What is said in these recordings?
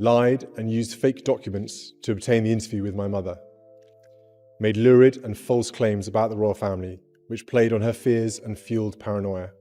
lied and used fake documents to obtain the interview with my mother, made lurid and false claims about the royal family, which played on her fears and fueled paranoia.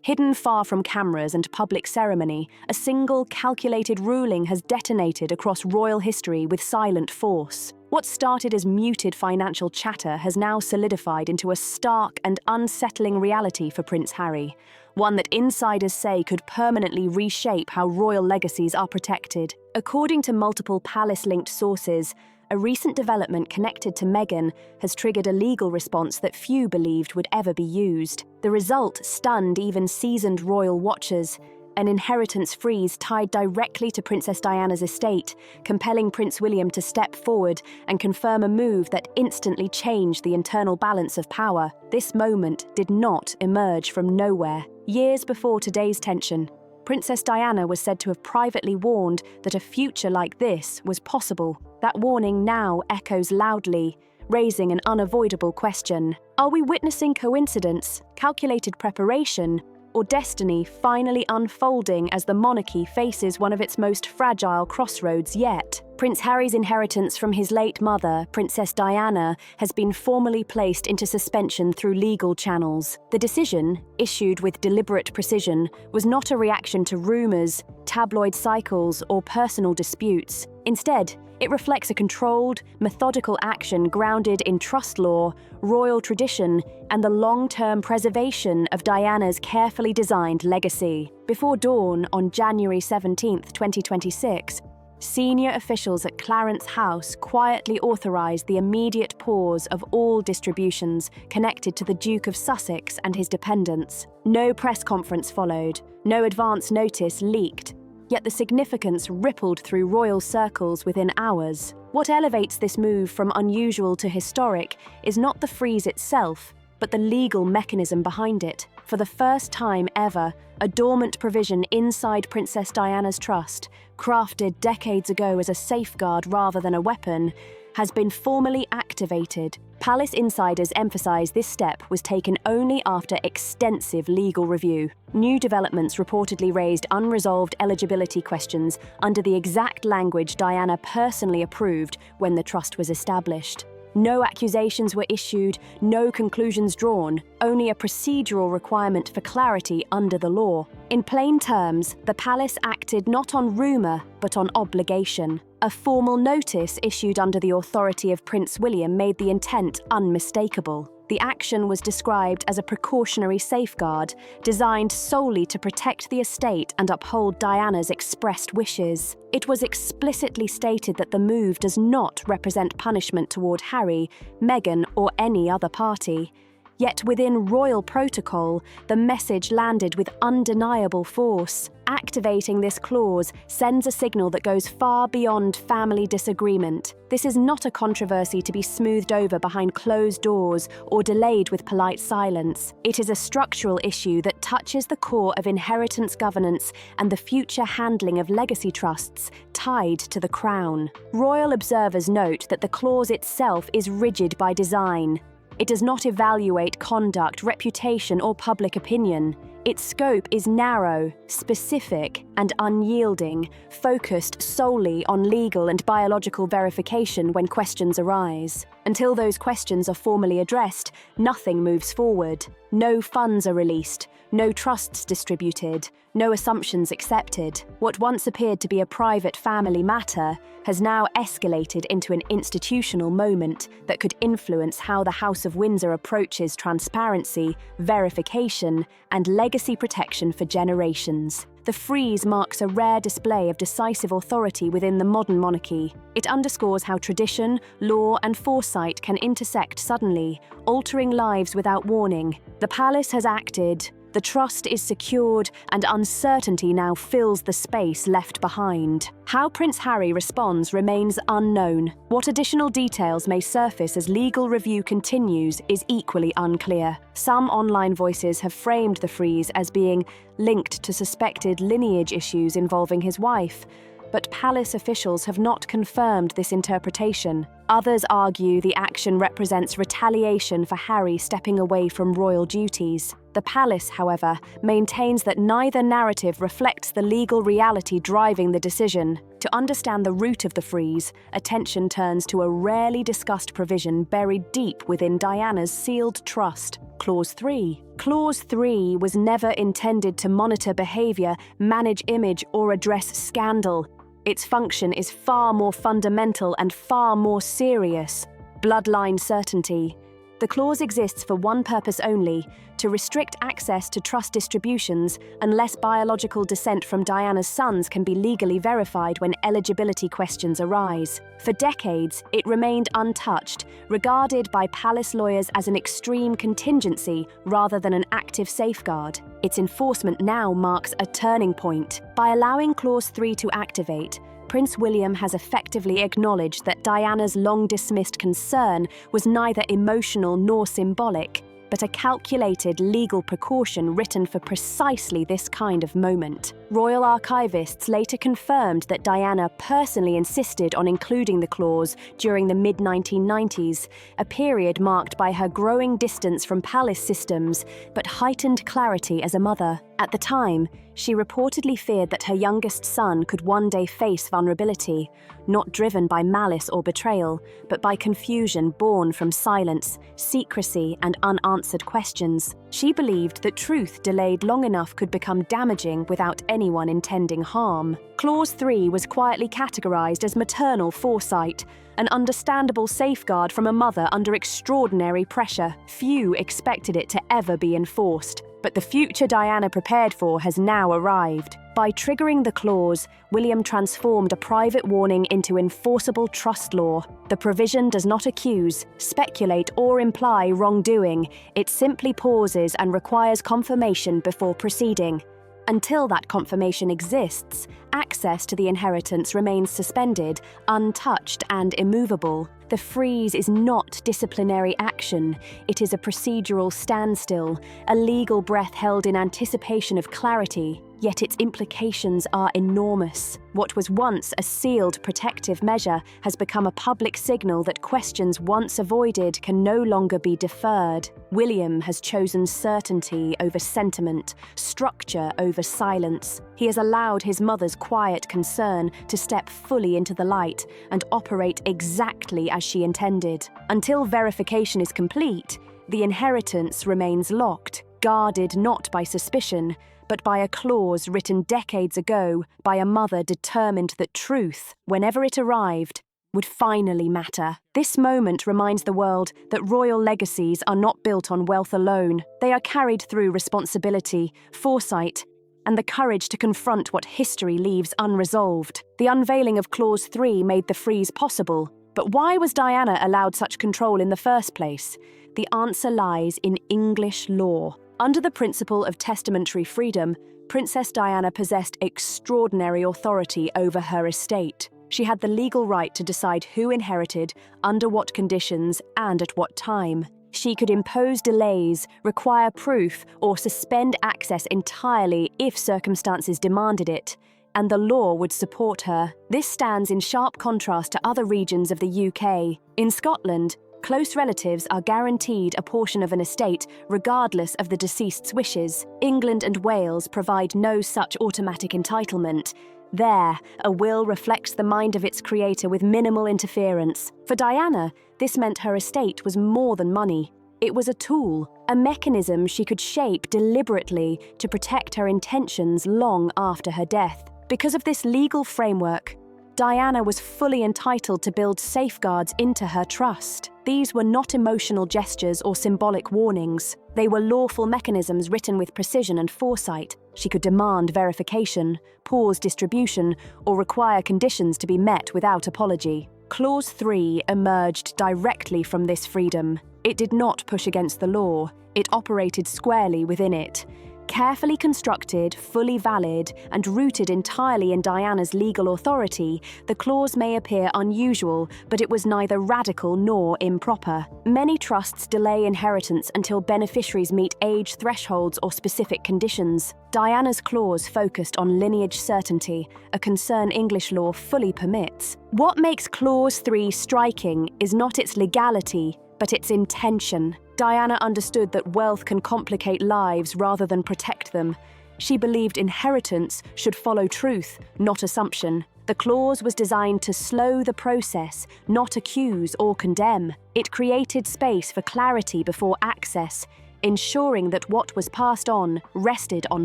Hidden far from cameras and public ceremony, a single calculated ruling has detonated across royal history with silent force. What started as muted financial chatter has now solidified into a stark and unsettling reality for Prince Harry, one that insiders say could permanently reshape how royal legacies are protected. According to multiple palace-linked sources, a recent development connected to Meghan has triggered a legal response that few believed would ever be used. The result stunned even seasoned royal watchers, an inheritance freeze tied directly to Princess Diana's estate, compelling Prince William to step forward and confirm a move that instantly changed the internal balance of power. This moment did not emerge from nowhere. Years before today's tension, Princess Diana was said to have privately warned that a future like this was possible. That warning now echoes loudly, raising an unavoidable question. Are we witnessing coincidence, calculated preparation, or destiny finally unfolding as the monarchy faces one of its most fragile crossroads yet? Prince Harry's inheritance from his late mother, Princess Diana, has been formally placed into suspension through legal channels. The decision, issued with deliberate precision, was not a reaction to rumours, tabloid cycles, or personal disputes. Instead, it reflects a controlled, methodical action grounded in trust law, royal tradition, and the long-term preservation of Diana's carefully designed legacy. Before dawn on January 17, 2026, senior officials at Clarence House quietly authorised the immediate pause of all distributions connected to the Duke of Sussex and his dependents. No press conference followed, no advance notice leaked, yet the significance rippled through royal circles within hours. What elevates this move from unusual to historic is not the freeze itself, but the legal mechanism behind it. For the first time ever, a dormant provision inside Princess Diana's trust, crafted decades ago as a safeguard rather than a weapon, has been formally activated. Palace insiders emphasize this step was taken only after extensive legal review. New developments reportedly raised unresolved eligibility questions under the exact language Diana personally approved when the trust was established. No accusations were issued, no conclusions drawn, only a procedural requirement for clarity under the law. In plain terms, the palace acted not on rumour, but on obligation. A formal notice issued under the authority of Prince William made the intent unmistakable. The action was described as a precautionary safeguard, designed solely to protect the estate and uphold Diana's expressed wishes. It was explicitly stated that the move does not represent punishment toward Harry, Meghan, or any other party. Yet within royal protocol, the message landed with undeniable force. Activating this clause sends a signal that goes far beyond family disagreement. This is not a controversy to be smoothed over behind closed doors or delayed with polite silence. It is a structural issue that touches the core of inheritance governance and the future handling of legacy trusts tied to the crown. Royal observers note that the clause itself is rigid by design. It does not evaluate conduct, reputation, or public opinion. Its scope is narrow, specific, and unyielding, focused solely on legal and biological verification when questions arise. Until those questions are formally addressed, nothing moves forward. No funds are released, no trusts distributed, no assumptions accepted. What once appeared to be a private family matter has now escalated into an institutional moment that could influence how the House of Windsor approaches transparency, verification, and legacy protection for generations. The freeze marks a rare display of decisive authority within the modern monarchy. It underscores how tradition, law, and foresight can intersect suddenly, altering lives without warning. The palace has acted, the trust is secured, and uncertainty now fills the space left behind. How Prince Harry responds remains unknown. What additional details may surface as legal review continues is equally unclear. Some online voices have framed the freeze as being linked to suspected lineage issues involving his wife, but palace officials have not confirmed this interpretation. Others argue the action represents retaliation for Harry stepping away from royal duties. The palace, however, maintains that neither narrative reflects the legal reality driving the decision. To understand the root of the freeze, attention turns to a rarely discussed provision buried deep within Diana's sealed trust, Clause 3. Clause 3 was never intended to monitor behavior, manage image, or address scandal. Its function is far more fundamental and far more serious: bloodline certainty. The clause exists for one purpose only: to restrict access to trust distributions unless biological descent from Diana's sons can be legally verified when eligibility questions arise. For decades, it remained untouched, regarded by palace lawyers as an extreme contingency rather than an active safeguard. Its enforcement now marks a turning point. By allowing Clause 3 to activate, Prince William has effectively acknowledged that Diana's long-dismissed concern was neither emotional nor symbolic, but a calculated legal precaution written for precisely this kind of moment. Royal archivists later confirmed that Diana personally insisted on including the clause during the mid-1990s, a period marked by her growing distance from palace systems but heightened clarity as a mother. At the time, she reportedly feared that her youngest son could one day face vulnerability, not driven by malice or betrayal, but by confusion born from silence, secrecy, and unanswered questions. She believed that truth delayed long enough could become damaging without anyone intending harm. Clause 3 was quietly categorized as maternal foresight, an understandable safeguard from a mother under extraordinary pressure. Few expected it to ever be enforced, but the future Diana prepared for has now arrived. By triggering the clause, William transformed a private warning into enforceable trust law. The provision does not accuse, speculate, or imply wrongdoing. It simply pauses and requires confirmation before proceeding. Until that confirmation exists, access to the inheritance remains suspended, untouched, and immovable. The freeze is not disciplinary action. It is a procedural standstill, a legal breath held in anticipation of clarity. Yet its implications are enormous. What was once a sealed protective measure has become a public signal that questions once avoided can no longer be deferred. William has chosen certainty over sentiment, structure over silence. He has allowed his mother's quiet concern to step fully into the light and operate exactly as she intended. Until verification is complete, the inheritance remains locked, guarded not by suspicion, but by a clause written decades ago by a mother determined that truth, whenever it arrived, would finally matter. This moment reminds the world that royal legacies are not built on wealth alone. They are carried through responsibility, foresight, and the courage to confront what history leaves unresolved. The unveiling of Clause 3 made the freeze possible. But why was Diana allowed such control in the first place? The answer lies in English law. Under the principle of testamentary freedom, Princess Diana possessed extraordinary authority over her estate. She had the legal right to decide who inherited, under what conditions, and at what time. She could impose delays, require proof, or suspend access entirely if circumstances demanded it, and the law would support her. This stands in sharp contrast to other regions of the UK. In Scotland, close relatives are guaranteed a portion of an estate regardless of the deceased's wishes. England and Wales provide no such automatic entitlement. There, a will reflects the mind of its creator with minimal interference. For Diana, this meant her estate was more than money. It was a tool, a mechanism she could shape deliberately to protect her intentions long after her death. Because of this legal framework, Diana was fully entitled to build safeguards into her trust. These were not emotional gestures or symbolic warnings. They were lawful mechanisms written with precision and foresight. She could demand verification, pause distribution, or require conditions to be met without apology. Clause 3 emerged directly from this freedom. It did not push against the law. It operated squarely within it. Carefully constructed, fully valid, and rooted entirely in Diana's legal authority, the clause may appear unusual, but it was neither radical nor improper. Many trusts delay inheritance until beneficiaries meet age thresholds or specific conditions. Diana's clause focused on lineage certainty, a concern English law fully permits. What makes Clause 3 striking is not its legality, but its intention. Diana understood that wealth can complicate lives rather than protect them. She believed inheritance should follow truth, not assumption. The clause was designed to slow the process, not accuse or condemn. It created space for clarity before access, ensuring that what was passed on rested on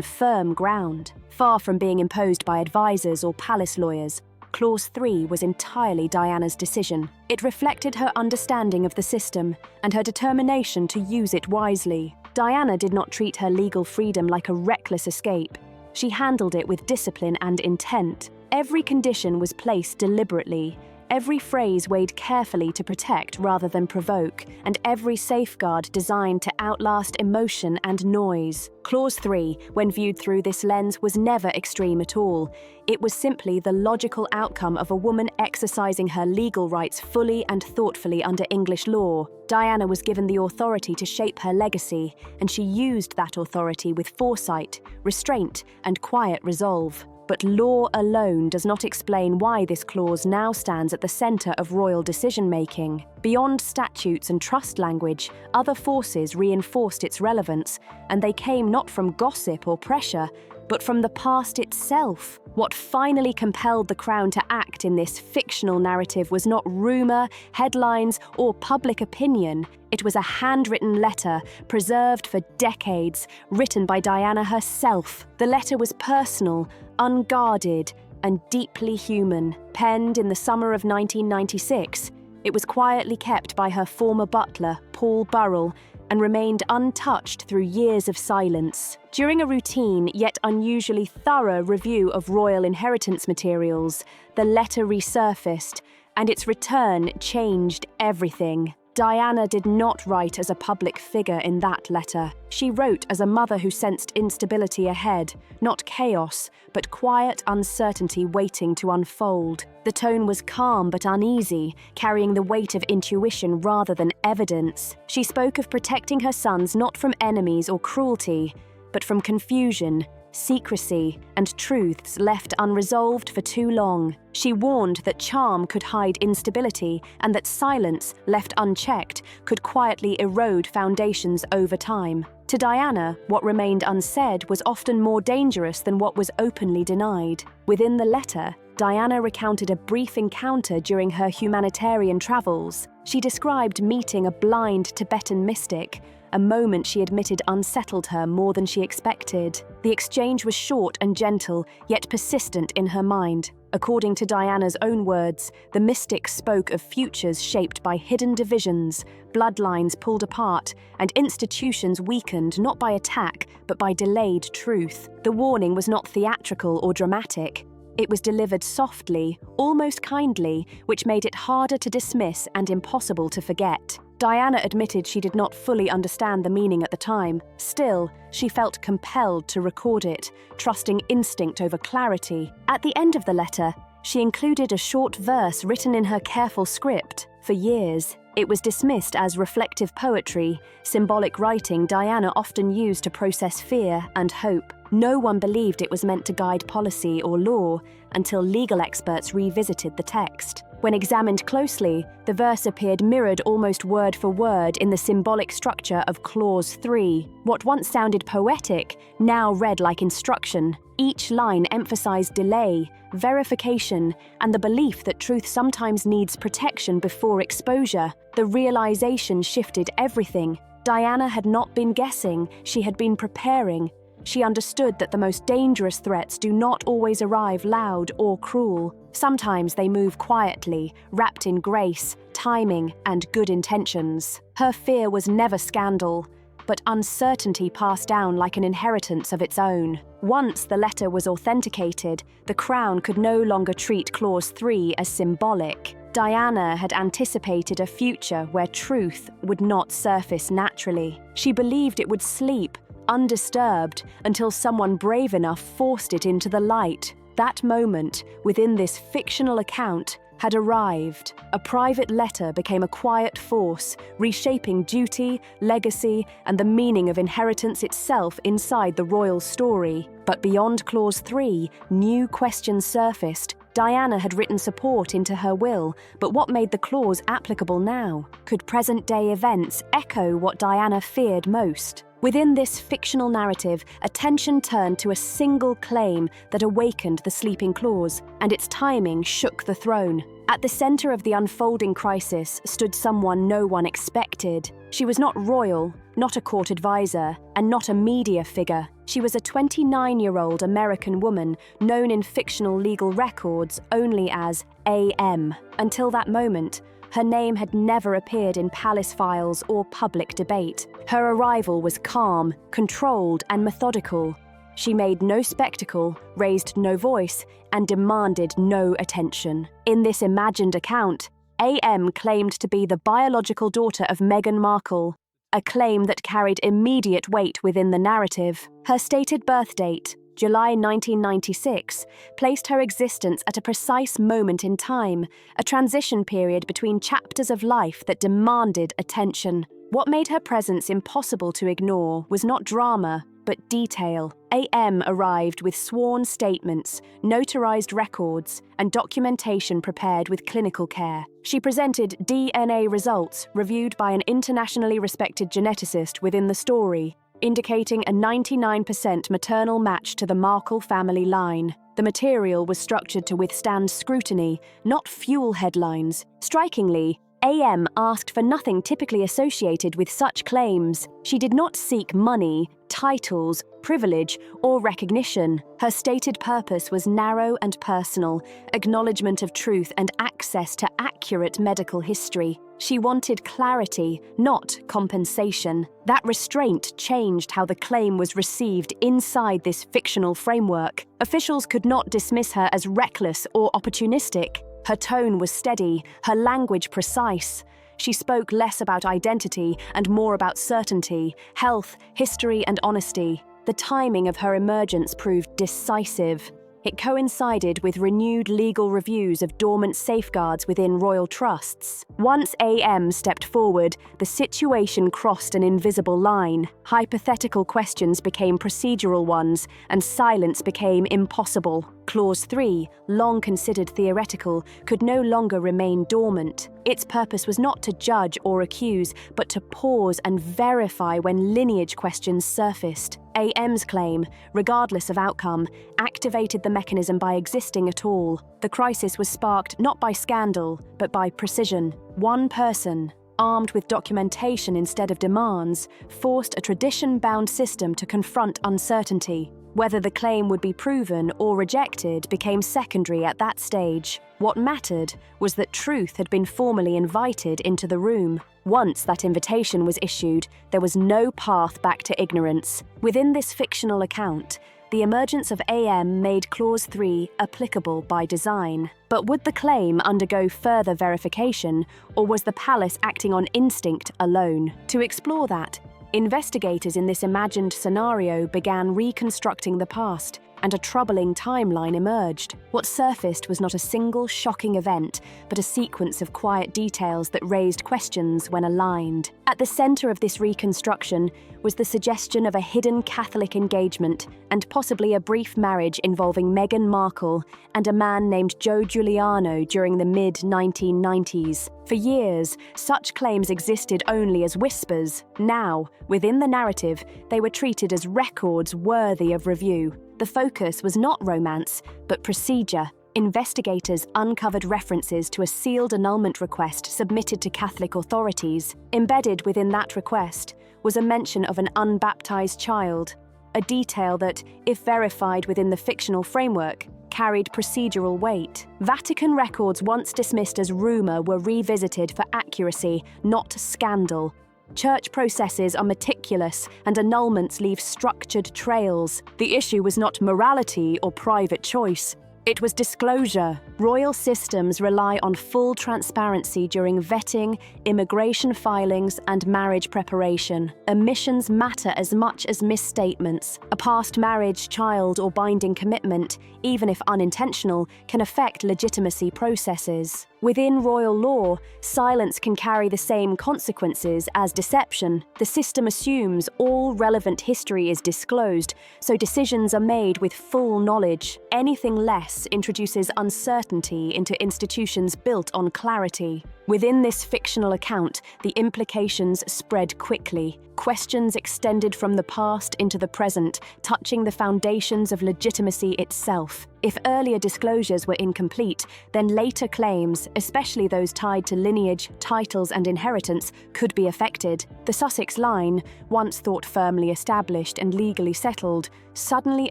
firm ground. Far from being imposed by advisors or palace lawyers, Clause 3 was entirely Diana's decision. It reflected her understanding of the system and her determination to use it wisely. Diana did not treat her legal freedom like a reckless escape. She handled it with discipline and intent. Every condition was placed deliberately. Every phrase weighed carefully to protect rather than provoke, and every safeguard designed to outlast emotion and noise. Clause 3, when viewed through this lens, was never extreme at all. It was simply the logical outcome of a woman exercising her legal rights fully and thoughtfully under English law. Diana was given the authority to shape her legacy, and she used that authority with foresight, restraint, and quiet resolve. But law alone does not explain why this clause now stands at the centre of royal decision-making. Beyond statutes and trust language, other forces reinforced its relevance, and they came not from gossip or pressure, but from the past itself. What finally compelled the Crown to act in this fictional narrative was not rumour, headlines, or public opinion. It was a handwritten letter, preserved for decades, written by Diana herself. The letter was personal, unguarded, and deeply human. Penned in the summer of 1996, it was quietly kept by her former butler, Paul Burrell, and remained untouched through years of silence. During a routine yet unusually thorough review of royal inheritance materials, the letter resurfaced, and its return changed everything. Diana did not write as a public figure in that letter. She wrote as a mother who sensed instability ahead, not chaos, but quiet uncertainty waiting to unfold. The tone was calm but uneasy, carrying the weight of intuition rather than evidence. She spoke of protecting her sons not from enemies or cruelty, but from confusion, secrecy, and truths left unresolved for too long. She warned that charm could hide instability and that silence, left unchecked, could quietly erode foundations over time. To Diana, what remained unsaid was often more dangerous than what was openly denied. Within the letter, Diana recounted a brief encounter during her humanitarian travels. She described meeting a blind Tibetan mystic, a moment she admitted unsettled her more than she expected. The exchange was short and gentle, yet persistent in her mind. According to Diana's own words, the mystic spoke of futures shaped by hidden divisions, bloodlines pulled apart, and institutions weakened not by attack, but by delayed truth. The warning was not theatrical or dramatic. It was delivered softly, almost kindly, which made it harder to dismiss and impossible to forget. Diana admitted she did not fully understand the meaning at the time. Still, she felt compelled to record it, trusting instinct over clarity. At the end of the letter, she included a short verse written in her careful script. For years, it was dismissed as reflective poetry, symbolic writing Diana often used to process fear and hope. No one believed it was meant to guide policy or law until legal experts revisited the text. When examined closely, the verse appeared mirrored almost word for word in the symbolic structure of Clause 3. What once sounded poetic now read like instruction. Each line emphasized delay, verification, and the belief that truth sometimes needs protection before exposure. The realization shifted everything. Diana had not been guessing, she had been preparing. She understood that the most dangerous threats do not always arrive loud or cruel. Sometimes they move quietly, wrapped in grace, timing, and good intentions. Her fear was never scandal, but uncertainty passed down like an inheritance of its own. Once the letter was authenticated, the Crown could no longer treat Clause 3 as symbolic. Diana had anticipated a future where truth would not surface naturally. She believed it would sleep, undisturbed until someone brave enough forced it into the light. That moment, within this fictional account, had arrived. A private letter became a quiet force, reshaping duty, legacy, and the meaning of inheritance itself inside the royal story. But beyond Clause 3, new questions surfaced. Diana had written support into her will, but what made the clause applicable now? Could present-day events echo what Diana feared most? Within this fictional narrative, attention turned to a single claim that awakened the sleeping clause, and its timing shook the throne. At the center of the unfolding crisis stood someone no one expected. She was not royal, not a court advisor, and not a media figure. She was a 29-year-old American woman known in fictional legal records only as A.M. Until that moment, her name had never appeared in palace files or public debate. Her arrival was calm, controlled, and methodical. She made no spectacle, raised no voice, and demanded no attention. In this imagined account, A.M. claimed to be the biological daughter of Meghan Markle, a claim that carried immediate weight within the narrative. Her stated birth date, July 1996, placed her existence at a precise moment in time, a transition period between chapters of life that demanded attention. What made her presence impossible to ignore was not drama, but detail. A.M. arrived with sworn statements, notarized records, and documentation prepared with clinical care. She presented DNA results reviewed by an internationally respected geneticist within the story, indicating a 99% maternal match to the Markle family line. The material was structured to withstand scrutiny, not fuel headlines. Strikingly, A.M. asked for nothing typically associated with such claims. She did not seek money, titles, privilege, or recognition. Her stated purpose was narrow and personal, acknowledgement of truth and access to accurate medical history. She wanted clarity, not compensation. That restraint changed how the claim was received inside this fictional framework. Officials could not dismiss her as reckless or opportunistic. Her tone was steady, her language precise. She spoke less about identity and more about certainty, health, history, and honesty. The timing of her emergence proved decisive. It coincided with renewed legal reviews of dormant safeguards within royal trusts. Once A.M. stepped forward, the situation crossed an invisible line. Hypothetical questions became procedural ones, and silence became impossible. Clause 3, long considered theoretical, could no longer remain dormant. Its purpose was not to judge or accuse, but to pause and verify when lineage questions surfaced. A.M.'s claim, regardless of outcome, activated the mechanism by existing at all. The crisis was sparked not by scandal, but by precision. One person, armed with documentation instead of demands, forced a tradition-bound system to confront uncertainty. Whether the claim would be proven or rejected became secondary at that stage. What mattered was that truth had been formally invited into the room. Once that invitation was issued, there was no path back to ignorance. Within this fictional account, the emergence of A.M. made Clause 3 applicable by design. But would the claim undergo further verification, or was the palace acting on instinct alone? To explore that, investigators in this imagined scenario began reconstructing the past, and a troubling timeline emerged. What surfaced was not a single shocking event, but a sequence of quiet details that raised questions when aligned. At the center of this reconstruction was the suggestion of a hidden Catholic engagement and possibly a brief marriage involving Meghan Markle and a man named Joe Giuliano during the mid-1990s. For years, such claims existed only as whispers. Now, within the narrative, they were treated as records worthy of review. The focus was not romance, but procedure. Investigators uncovered references to a sealed annulment request submitted to Catholic authorities. Embedded within that request was a mention of an unbaptized child, a detail that, if verified within the fictional framework, carried procedural weight. Vatican records once dismissed as rumor were revisited for accuracy, not scandal. Church processes are meticulous, and annulments leave structured trails. The issue was not morality or private choice. It was disclosure. Royal systems rely on full transparency during vetting, immigration filings, and marriage preparation. Omissions matter as much as misstatements. A past marriage, child, or binding commitment, even if unintentional, can affect legitimacy processes. Within royal law, silence can carry the same consequences as deception. The system assumes all relevant history is disclosed, so decisions are made with full knowledge. Anything less introduces uncertainty into institutions built on clarity. Within this fictional account, the implications spread quickly. Questions extended from the past into the present, touching the foundations of legitimacy itself. If earlier disclosures were incomplete, then later claims, especially those tied to lineage, titles, and inheritance, could be affected. The Sussex line, once thought firmly established and legally settled, suddenly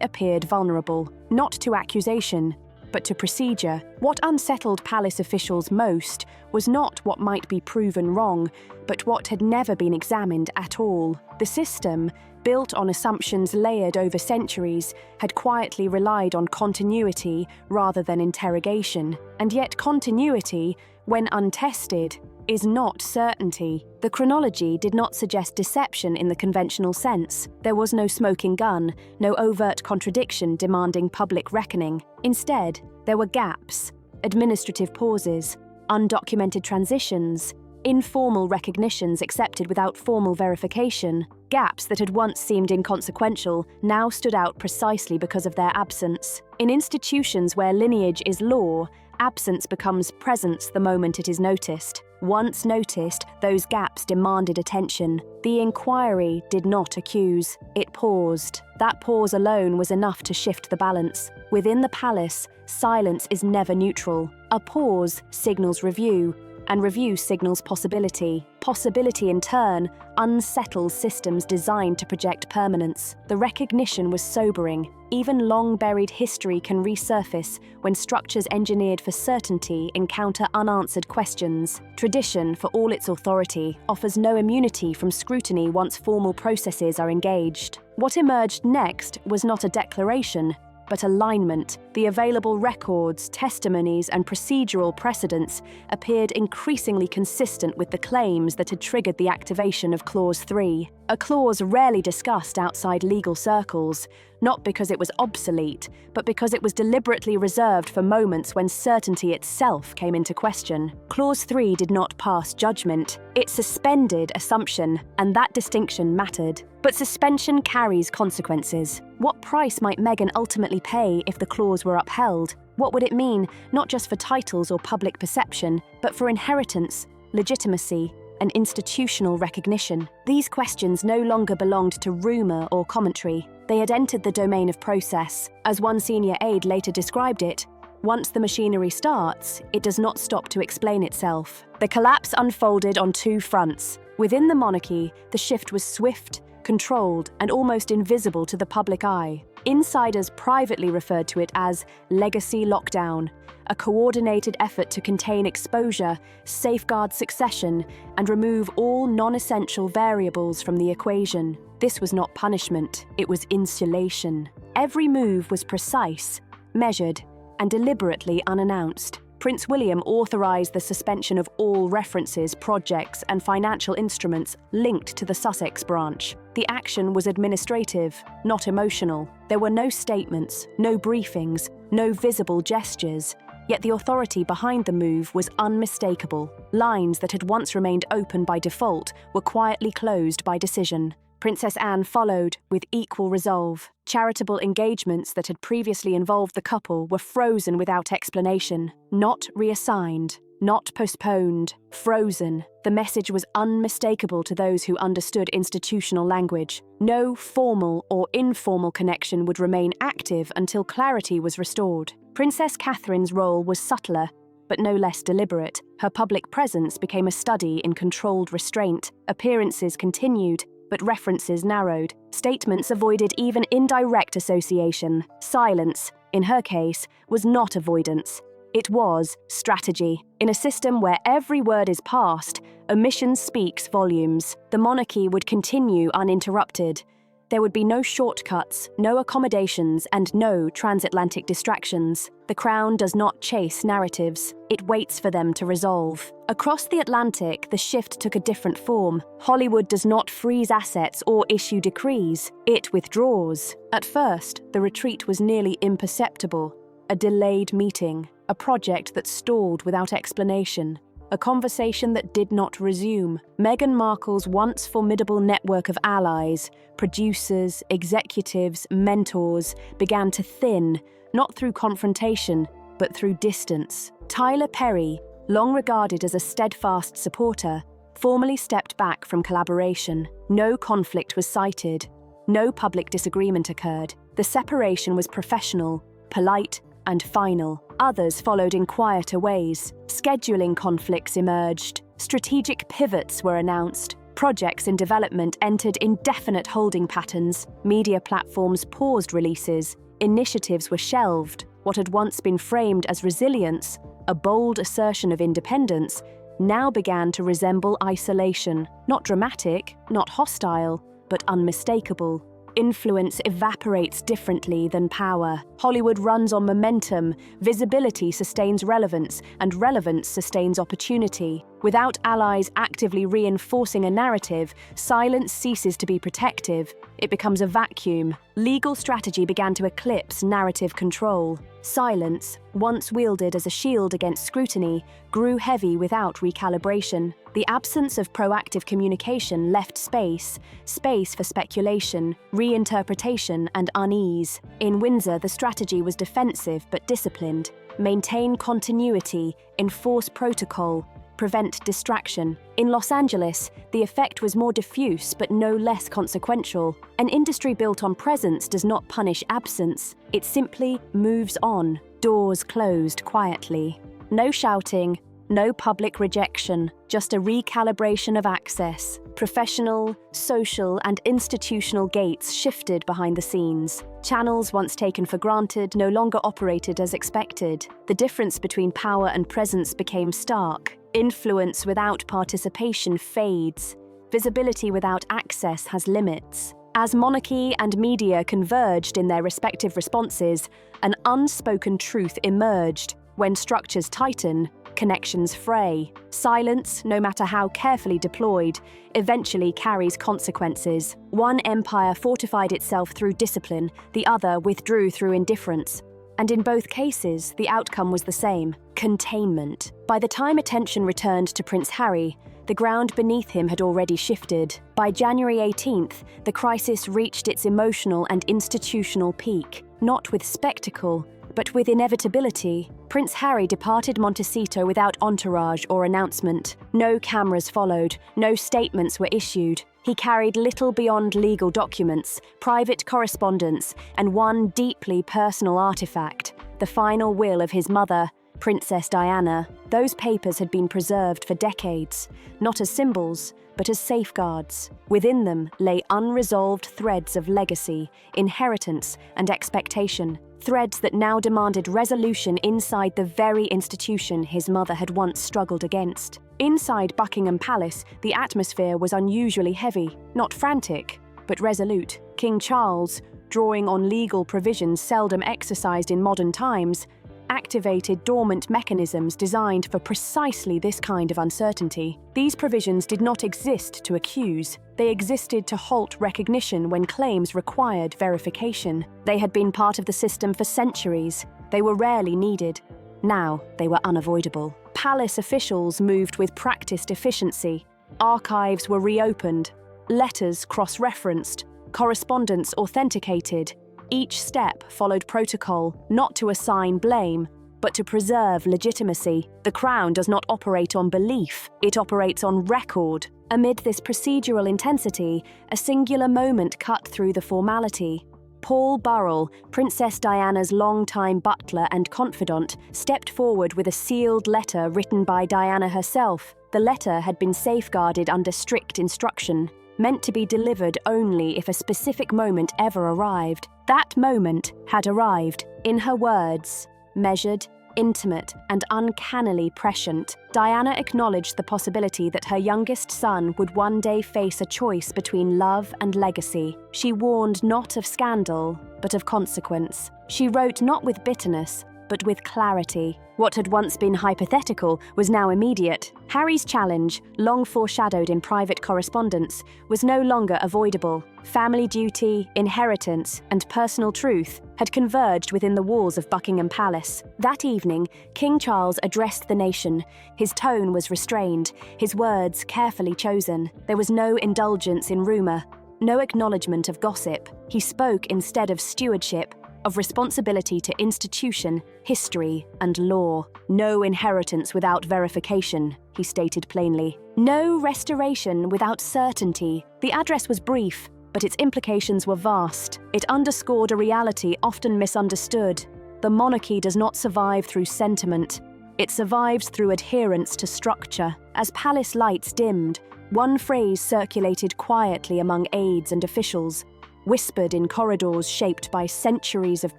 appeared vulnerable, not to accusation, but to procedure. What unsettled palace officials most was not what might be proven wrong, but what had never been examined at all. The system, built on assumptions layered over centuries, had quietly relied on continuity rather than interrogation. And yet continuity, when untested, is not certainty. The chronology did not suggest deception in the conventional sense. There was no smoking gun, no overt contradiction demanding public reckoning. Instead, there were gaps, administrative pauses, undocumented transitions, informal recognitions accepted without formal verification. Gaps that had once seemed inconsequential now stood out precisely because of their absence. In institutions where lineage is law, absence becomes presence the moment it is noticed. Once noticed, those gaps demanded attention. The inquiry did not accuse. It paused. That pause alone was enough to shift the balance. Within the palace, silence is never neutral. A pause signals review, and review signals possibility. Possibility, in turn, unsettles systems designed to project permanence. The recognition was sobering. Even long-buried history can resurface when structures engineered for certainty encounter unanswered questions. Tradition, for all its authority, offers no immunity from scrutiny once formal processes are engaged. What emerged next was not a declaration, but alignment. The available records, testimonies, and procedural precedents appeared increasingly consistent with the claims that had triggered the activation of Clause 3, a clause rarely discussed outside legal circles, not because it was obsolete, but because it was deliberately reserved for moments when certainty itself came into question. Clause 3 did not pass judgment. It suspended assumption, and that distinction mattered. But suspension carries consequences. What price might Meghan ultimately pay if the clause were upheld? What would it mean, not just for titles or public perception, but for inheritance, legitimacy, and institutional recognition? These questions no longer belonged to rumour or commentary. They had entered the domain of process. As one senior aide later described it, once the machinery starts, it does not stop to explain itself. The collapse unfolded on two fronts. Within the monarchy, the shift was swift, controlled, and almost invisible to the public eye. Insiders privately referred to it as legacy lockdown, a coordinated effort to contain exposure, safeguard succession, and remove all non-essential variables from the equation. This was not punishment, it was insulation. Every move was precise, measured, and deliberately unannounced. Prince William authorised the suspension of all references, projects, and financial instruments linked to the Sussex branch. The action was administrative, not emotional. There were no statements, no briefings, no visible gestures. Yet the authority behind the move was unmistakable. Lines that had once remained open by default were quietly closed by decision. Princess Anne followed with equal resolve. Charitable engagements that had previously involved the couple were frozen without explanation, not reassigned, not postponed, frozen. The message was unmistakable to those who understood institutional language. No formal or informal connection would remain active until clarity was restored. Princess Catherine's role was subtler, but no less deliberate. Her public presence became a study in controlled restraint. Appearances continued, but references narrowed. Statements avoided even indirect association. Silence, in her case, was not avoidance. It was strategy. In a system where every word is passed, omission speaks volumes. The monarchy would continue uninterrupted, There would be no shortcuts, no accommodations, and no transatlantic distractions. The Crown does not chase narratives, it waits for them to resolve. Across the Atlantic, the shift took a different form. Hollywood does not freeze assets or issue decrees, it withdraws. At first, the retreat was nearly imperceptible. A delayed meeting, a project that stalled without explanation. A conversation that did not resume. Meghan Markle's once formidable network of allies, producers, executives, mentors, began to thin, not through confrontation, but through distance. Tyler Perry, long regarded as a steadfast supporter, formally stepped back from collaboration. No conflict was cited. No public disagreement occurred. The separation was professional, polite, and final. Others followed in quieter ways. Scheduling conflicts emerged. Strategic pivots were announced. Projects in development entered indefinite holding patterns. Media platforms paused releases. Initiatives were shelved. What had once been framed as resilience, a bold assertion of independence, now began to resemble isolation. Not dramatic, not hostile, but unmistakable. Influence evaporates differently than power. Hollywood runs on momentum, visibility sustains relevance, and relevance sustains opportunity. Without allies actively reinforcing a narrative, silence ceases to be protective. It becomes a vacuum. Legal strategy began to eclipse narrative control. Silence, once wielded as a shield against scrutiny, grew heavy without recalibration. The absence of proactive communication left space for speculation, reinterpretation, and unease. In Windsor, the strategy was defensive but disciplined. Maintain continuity, enforce protocol, prevent distraction. In Los Angeles, the effect was more diffuse but no less consequential. An industry built on presence does not punish absence, it simply moves on. Doors closed quietly. No shouting, no public rejection, just a recalibration of access. Professional, social, and institutional gates shifted behind the scenes. Channels once taken for granted no longer operated as expected. The difference between power and presence became stark. Influence without participation fades. Visibility without access has limits. As monarchy and media converged in their respective responses, an unspoken truth emerged. When structures tighten, connections fray. Silence, no matter how carefully deployed, eventually carries consequences. One empire fortified itself through discipline, the other withdrew through indifference. And in both cases, the outcome was the same: containment. By the time attention returned to Prince Harry, the ground beneath him had already shifted. By January 18th, the crisis reached its emotional and institutional peak, not with spectacle, but with inevitability. Prince Harry departed Montecito without entourage or announcement. No cameras followed, no statements were issued. He carried little beyond legal documents, private correspondence, and one deeply personal artifact: the final will of his mother, Princess Diana. Those papers had been preserved for decades, not as symbols, but as safeguards. Within them lay unresolved threads of legacy, inheritance, and expectation. Threads that now demanded resolution inside the very institution his mother had once struggled against. Inside Buckingham Palace, the atmosphere was unusually heavy, not frantic, but resolute. King Charles, drawing on legal provisions seldom exercised in modern times, activated dormant mechanisms designed for precisely this kind of uncertainty. These provisions did not exist to accuse. They existed to halt recognition when claims required verification. They had been part of the system for centuries. They were rarely needed. Now they were unavoidable. Palace officials moved with practiced efficiency. Archives were reopened. Letters cross-referenced. Correspondence authenticated. Each step followed protocol, not to assign blame, but to preserve legitimacy. The Crown does not operate on belief, it operates on record. Amid this procedural intensity, a singular moment cut through the formality. Paul Burrell, Princess Diana's longtime butler and confidant, stepped forward with a sealed letter written by Diana herself. The letter had been safeguarded under strict instruction, meant to be delivered only if a specific moment ever arrived. That moment had arrived, in her words, measured, intimate, and uncannily prescient. Diana acknowledged the possibility that her youngest son would one day face a choice between love and legacy. She warned not of scandal, but of consequence. She wrote not with bitterness, but with clarity. What had once been hypothetical was now immediate. Harry's challenge, long foreshadowed in private correspondence, was no longer avoidable. Family duty, inheritance, and personal truth had converged within the walls of Buckingham Palace. That evening, King Charles addressed the nation. His tone was restrained, his words carefully chosen. There was no indulgence in rumour, no acknowledgement of gossip. He spoke instead of stewardship, of responsibility to institution, history, and law. No inheritance without verification, he stated plainly. No restoration without certainty. The address was brief, but its implications were vast. It underscored a reality often misunderstood. The monarchy does not survive through sentiment. It survives through adherence to structure. As palace lights dimmed, one phrase circulated quietly among aides and officials, whispered in corridors shaped by centuries of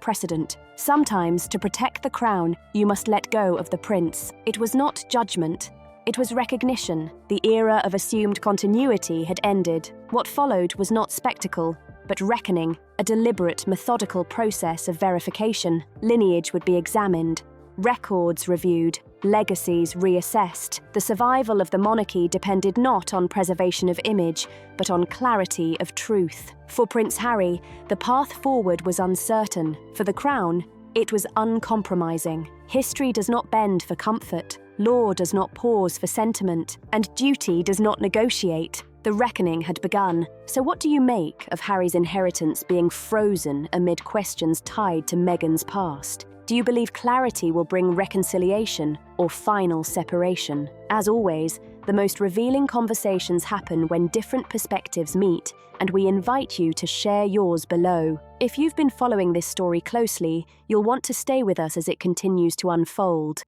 precedent. Sometimes, to protect the crown, you must let go of the prince. It was not judgment. It was recognition. The era of assumed continuity had ended. What followed was not spectacle, but reckoning, a deliberate, methodical process of verification. Lineage would be examined, records reviewed, legacies reassessed. The survival of the monarchy depended not on preservation of image, but on clarity of truth. For Prince Harry, the path forward was uncertain. For the crown, it was uncompromising. History does not bend for comfort, law does not pause for sentiment, and duty does not negotiate. The reckoning had begun. So what do you make of Harry's inheritance being frozen amid questions tied to Meghan's past? Do you believe clarity will bring reconciliation or final separation? As always, the most revealing conversations happen when different perspectives meet, and we invite you to share yours below. If you've been following this story closely, you'll want to stay with us as it continues to unfold.